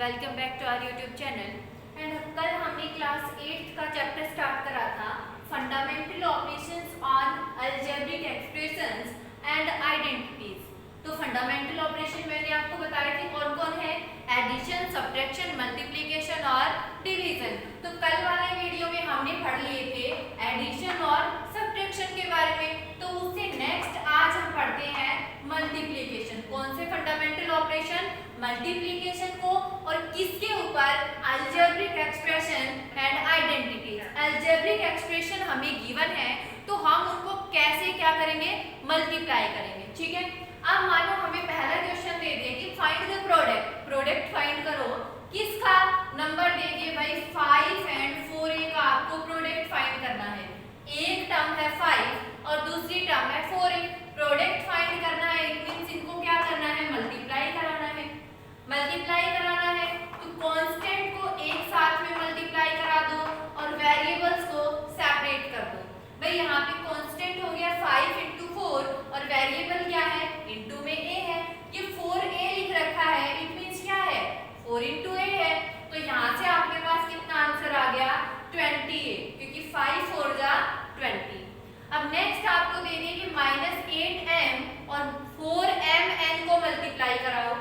Welcome back to our YouTube channel. And कल हमने class 8th का चैप्टर स्टार्ट करा था fundamental operations on algebraic expressions and identities. तो फंडामेंटल ऑपरेशन मैंने आपको बताए थे कौन कौन है, एडिशन, सब्ट्रैक्शन, मल्टीप्लिकेशन और डिवीजन। तो कल वाले वीडियो में हमने पढ़ लिए थे एडिशन और सब्ट्रैक्शन के बारे में। तो उससे नेक्स्ट आज हम पढ़ते हैं मल्टीप्लिकेशन। कौन से फंडामेंटल ऑपरेशन? मल्टीप्लिकेशन को, और किसके ऊपर? Algebraic expression and identity. Algebraic expression हमें गिवन है तो हम उनको कैसे क्या करेंगे? मल्टीप्लाई करेंगे। ठीक है, अब मानो हमें पहला क्वेश्चन दे दिया कि find the product. Product find करो किसका? नंबर दे दिए भाई 5 एंड 4a का आपको प्रोडक्ट फाइंड करना है। एक टर्म है 5 और दूसरी टर्म है 4a। प्रोडक्ट फाइंड करना है, इट मींस इनको क्या करना है? मल्टीप्लाई कराना है। मल्टीप्लाई कराना है तो कांस्टेंट को एक साथ में मल्टीप्लाई करा दो और वेरिएबल्स को सेपरेट कर दो। भाई यहाँ पे कांस्टेंट हो गया 5 into 4 और वेरिएबल क्या है? इनटू में a है। ये 4a लिख रखा है, इट मींस क्या है? 4 into a है। तो यहाँ से आपके पास कितना आंसर आ गया? 20a, क्योंकि 5 4 जा 20। अब नेक्स्ट आपको दे दिए कि -8m और 4mn को मल्टीप्लाई कराओ।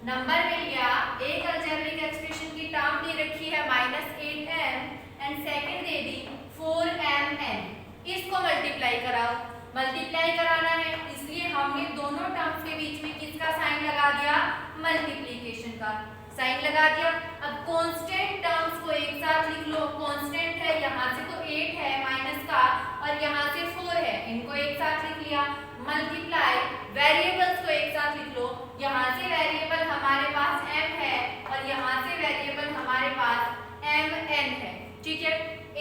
नंबर मिल गया, एक अलजेब्रिक एक्सप्रेशन की टर्म दे रखी है -8m and second they the 4mn। इसको मल्टीप्लाई कराओ। मल्टीप्लाई कराना है इसलिए हमने दोनों टर्म्स के बीच में किसका साइन लगा दिया? मल्टीप्लिकेशन का साइन लगा दिया। अब कांस्टेंट टर्म्स को एक साथ लिख लो। कांस्टेंट है, यहाँ से तो 8 है माइनस का और यहाँ से 4 है, इनको एक साथ लिख लिया। मल्टीप्लाई वेरिएबल्स को एक साथ लिख लो। यहाँ से वेरिएबल हमारे पास m है और यहाँ से वेरिएबल हमारे पास mn है। ठीक है,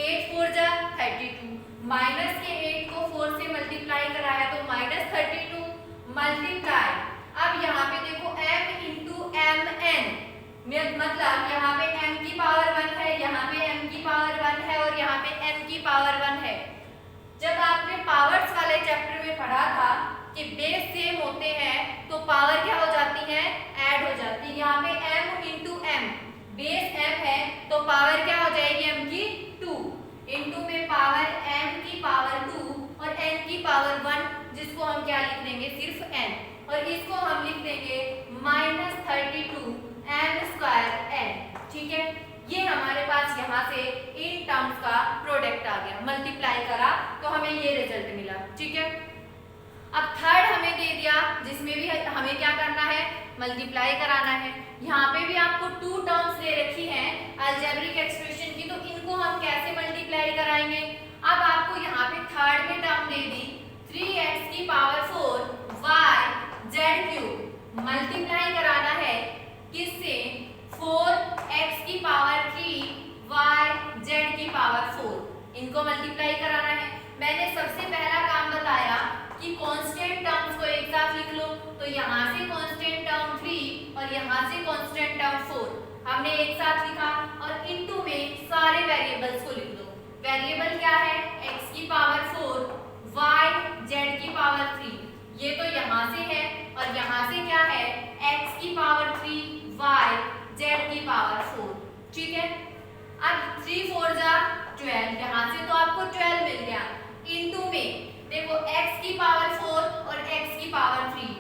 8 4 जा 32। माइनस के 8 को 4 से मल्टीप्लाई कराया तो -32 मल्टीप्लाई। अब यहाँ पे देखो m into mn, मतलब यहाँ पे m की पावर 1 है, यहाँ पे m की पावर 1 है और यहाँ पे n की पावर 1 है। जब आपने पावर्स वाले चैप्टर में पढ़ा था कि बेस सेम होते हैं तो पावर क्या हो जाती है? ऐड हो जाती है। यहाँ पे m into m, base m है तो पावर क्या हो जाएगी? m की 2 इंटू में पावर m की पावर 2 और n की पावर 1, जिसको हम क्या लिख देंगे? सिर्फ n, और इसको हम लिख देंगे -32 m² n। ठीक है, ये हमारे पास यहाँ से इन टर्म्स का प्रोडक्ट आ गया। मल्टीप्लाई करा तो हमें ये रिजल्ट मिला। ठीक है, अब थर्ड हमें दे दिया जिसमें भी हमें क्या करना है? मल्टीप्लाई कराना है। यहाँ पे भी आपको 2 टर्म्स दे रखी हैं अलजेब्रिक एक्सप्रेशन की, तो इनको हम कैसे मल्टीप्लाई कराएंगे? अब आपको यहाँ पे थर्ड में टर्म दे दी 3x की पावर 4 y z³ मल्टीप्लाई कराना है किससे? 4x की पावर 3 y z की पावर 4, इनको मल्टीप्लाई कराना है। मैंने सबसे पहला काम बताया कि कांस्टेंट टर्म्स को एक साथ लिख लो। तो यहाँ से कांस्टेंट टर्म 3 और यहाँ से कांस्टेंट टर्म 4 हमने एक साथ लिखा और इनटू में सारे वेरिएबल्स को लिख दो। वेरिएबल क्या है? x की पावर 4 y z की पावर 3, ये तो यहाँ से है, और यहाँ से क्या है? x की पावर 3 y z की पावर 4। ठीक है, अब 3 4 जा 12, यहाँ से तो आपको 12 मिल गया। इनटू में देखो x की पावर 4 और x की पावर 3,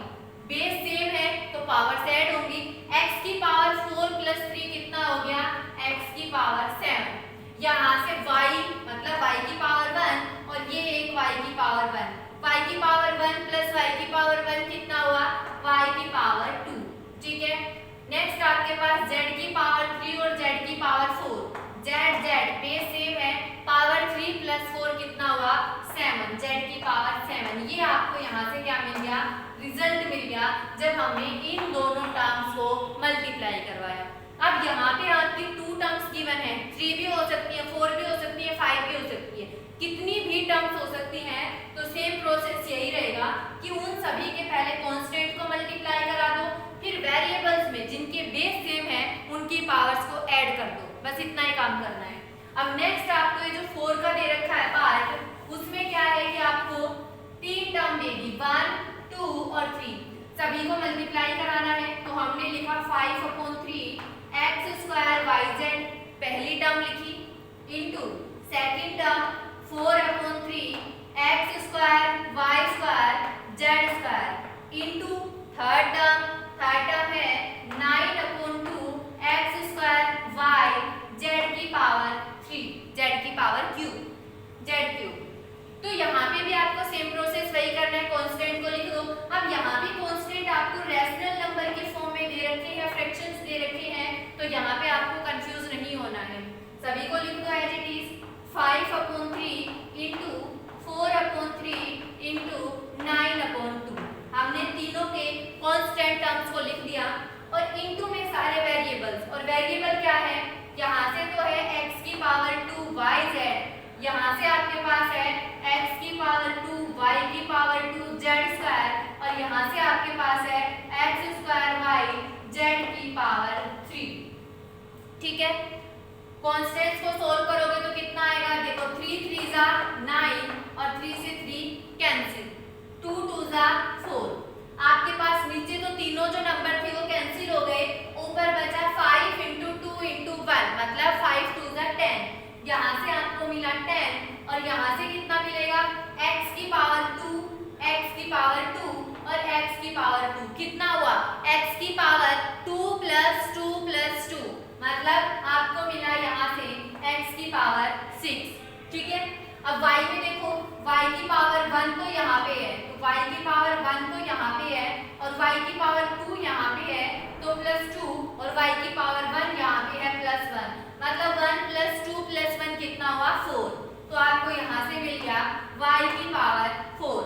बेस सेम है तो पावर ऐड होंगी। x की पावर 4 प्लस 3 कितना हो गया? x की पावर 7। यहाँ से y मतलब y की पावर 1 और ये एक y की पावर 1, y की पावर 1 प्लस y की पावर 1 कितना हुआ? y की पावर 2। ठीक है, नेक्स्ट आपके पास z की पावर 3 और z की पावर 4, z बेस सेम है, पावर 3 प्लस 4 कितना हुआ? 7, z की पावर 7। ये आपको यहाँ से क्या मिल गया? रिजल्ट मिल गया जब हमने इन दोनों टर्म्स को मल्टीप्लाई करवाया। अब यहाँ पे आपकी 2 टर्म्स गिवन है, 3 भी हो सकती है, 4 भी हो सकती है, 5 भी हो सकती है, कितनी भी टर्म्स हो सकती हैं। तो सेम प्रोसेस यही रहेगा कि उन सभी के पहले कांस्टेंट को मल्टीप्लाई करा दो, फिर वेरिएबल्स में जिनके बेस सेम है उनकी पावर्स को ऐड कर दो। बस इतना ही काम करना है। अब नेक्स्ट आपको ये जो 4 का दे रखा है पार्ट, उसमें क्या है कि आपको 3 टर्म देगी 1 2 और 3, सभी को मल्टीप्लाई कराना है। तो हमने लिखा 5/3 एक्स स्क्वायर वाई जेड पहली टर्म लिखी into second term 4/3 x square y square z square into third term है 9/2 एक्स स्क्वायर वाई जेड की पावर 3 जेड की पावर क्यूब जेड क्यूब। तो यहाँ पे भी आपको सेम प्रोसेस वही करना है, कांस्टेंट को लिख दो। अब यहाँ भी कांस्टेंट आपको रैशनल नंबर के फॉर्म में दे रखे हैं या फ्रैक्शंस दे रखे हैं, तो यहाँ पे आपको कंफ्यूज नहीं होना है, सभी को लिख दो as it is 5/3 into 4/3 into 9/2। हमने तीनों के कांस्टेंट टर्म्स को लिख दिया और इंटू में सारे वेरिएबल्स, और वेरिएबल क्या है, यहाँ से तो है x की पावर 2 yz, यहाँ से आपके पास है x की पावर 2 y की पावर 2 z स्क्वायर, और यहाँ से आपके पास है x स्क्वायर y z की पावर 3। ठीक है, कॉन्स्टेंट्स को सोल्व करोगे तो कितना आएगा, देखो 3 3 जा 9 और 3 से 3 कैंसिल, 2 2 जा 4। आपके पास नीचे तो तीनों जो नंबर थे वो कैंसिल हो गए, ऊपर बचा 5 इंटू 2 इंटू 1 मतलब 5 2 जा 10। यहाँ से आपको मिला 10 और यहाँ से कितना मिलेगा, x की पावर 2 x की पावर 2 और x की पावर 2 कितना हुआ, x की पावर 2 प्लस 2 प्लस 2 मतलब आपको मिला यहाँ से x की पावर 6। ठीक है, अब y में देखो y की पावर 1 तो यहाँ पे है, तो y की पावर 1 तो यहाँ पे है और y की पावर 2 यहाँ पे है तो प्लस 2 और y की पावर 1 यहाँ पे है प्लस 1 मतलब 1 प्लस 2 प्लस 1 कितना हुआ 4। तो आपको यहाँ से मिल गया y की पावर 4।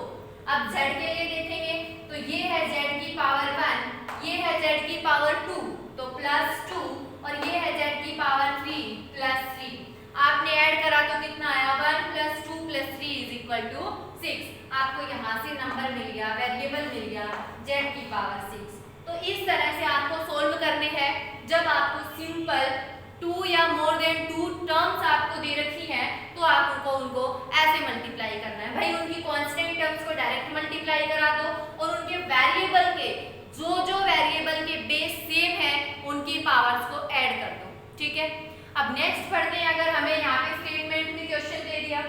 अब z के लिए देखेंगे तो ये है z की पावर 1, ये है z की पावर 2 तो प्लस 2 और ये है z की पावर 3 प्लस 3। आपने ऐड करा तो कितना आया 1 plus 2 plus 3 is equal to 6। आपको यहाँ से नंबर मिल गया, वेरिएबल मिल गया z की पावर 6। तो इस तरह से आपको सोल्व करने हैं जब आपको सिंपल 2 या मोर देन 2 टर्म्स आपको दे रखी हैं तो आपको उनको ऐसे मल्टीप्लाई करना है। भाई उनकी कांस्टेंट टर्म्स को डायरेक्ट मल्टीप्लाई करा दो और उनके वेरिएबल के जो वेरिएबल के बेस सेम है उनकी पावर्स को ऐड कर दो। ठीक है, अब नेक्स्ट पढ़ते हैं, अगर हमें यहाँ पे स्टेटमेंट में क्वेश्चन दे दिया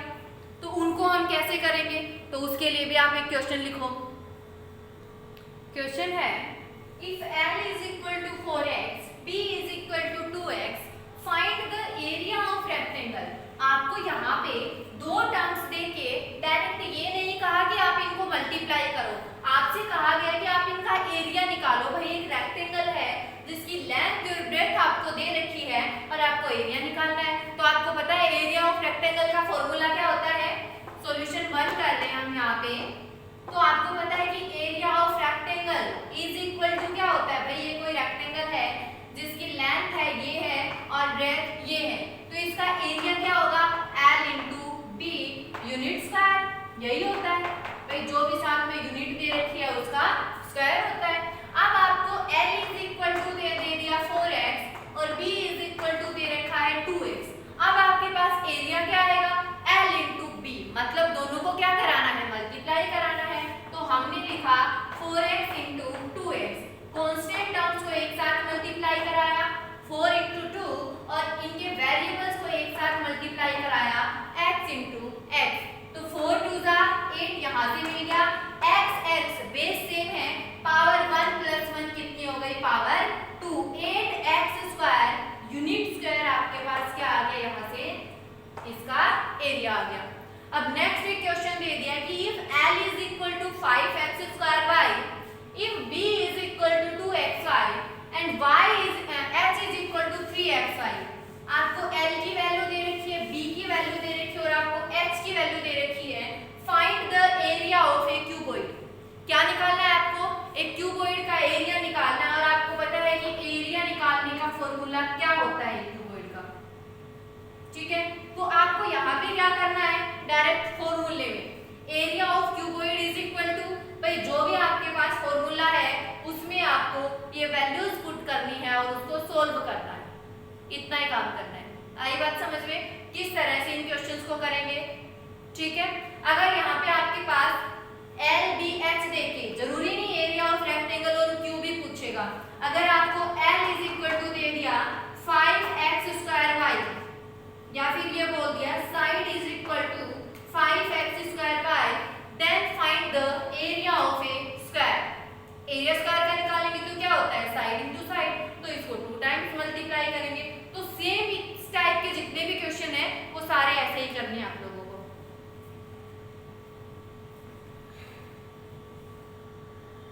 तो उनको हम कैसे करेंगे, तो उसके लिए भी आप एक क्वेश्चन लिखो। क्वेश्चन है if l is equal to 4x, b is equal to 2x, find the area of rectangle। आपको यहाँ पे दो टर्म्स देके डायरेक्ट ये नहीं कहा कि आप इनको मल्टीप्लाई करो, आपसे कहा गया कि आप इनका एरिया निकालो। भाई एक रेक्टेंगल है जिसकी लेंथ और ब्रेड्थ आपको दे रखी है और आपको एरिया निकालना है। तो आपको पता है एरिया ऑफ रेक्टेंगल का फॉर्मूला क्या होता है, सॉल्यूशन 1 कर रहे हैं हम यहाँ पे। तो आपको पता है कि area of rectangle is equal to क्या होता है, भाई ये कोई रेक्टेंगल है जिसकी लेंथ है ये है और ब्रेड्थ ये है, तो इसका एरिया क्या होगा l into b unit square, यही होता है। भाई जो भी साथ में यूनिट दे रखी है उसका स्क्वायर होता है। अब आपको l इज इक्वल टू दे दिया 4x और b इज इक्वल टू दे रखा है 2x। अब आपके पास एरिया क्या आएगा l इंटू b, मतलब दोनों को क्या कराना है, मल्टीप्लाई कराना है। तो हमने लिखा 4x into 2x, constant terms को एक साथ मल्टीप्लाई कराया 4 इंटू 2 और इनके वेरिएबल्स को एक साथ मल्टीप्लाई कराया x इंटू x। तो 4 2 जा 8 यहाँ से मिल गया, x बेस सेम है, पावर 1 प्लस 1 कितनी हो गई power 2, 8x square unit square आपके पास क्या आ गया, यहाँ से इसका एरिया आ गया। अब नेक्स्ट एक क्वेश्चन दे दिया कि if l is equal to 5x square y, if b is equal to 2xy and y is h is equal to 3xy। आपको l की वैल्यू दे रखी है, b की वैल्यू दे रखी है और आपको h की वैल्यू दे रखी है। Find the area of A cuboid. क्या निकालना है आपको, एक क्यूबॉइड का एरिया निकालना है और आपको पता है कि एरिया निकालने का फॉर्मूला क्या होता है क्यूबॉइड का। ठीक है, तो आपको यहाँ पे क्या करना है, डायरेक्ट फॉर्मूले में area of cuboid is equal to, भाई जो भी आपके पास फॉर्मूला है उसमें आपको ये वैल्यूज पुट करनी है और उसको सोल्व करना है, इतना ही काम करना है। आई बात समझ में, किस तरह से इन क्वेश्चंस को करेंगे। ठीक है, अगर यहाँ पे आपके पास एल बी एच देके, जरूरी नहीं एरिया ऑफ रेक्टेंगल और क्यूब भी पूछेगा, अगर आपको एल इज इक्वल टू दे दिया किया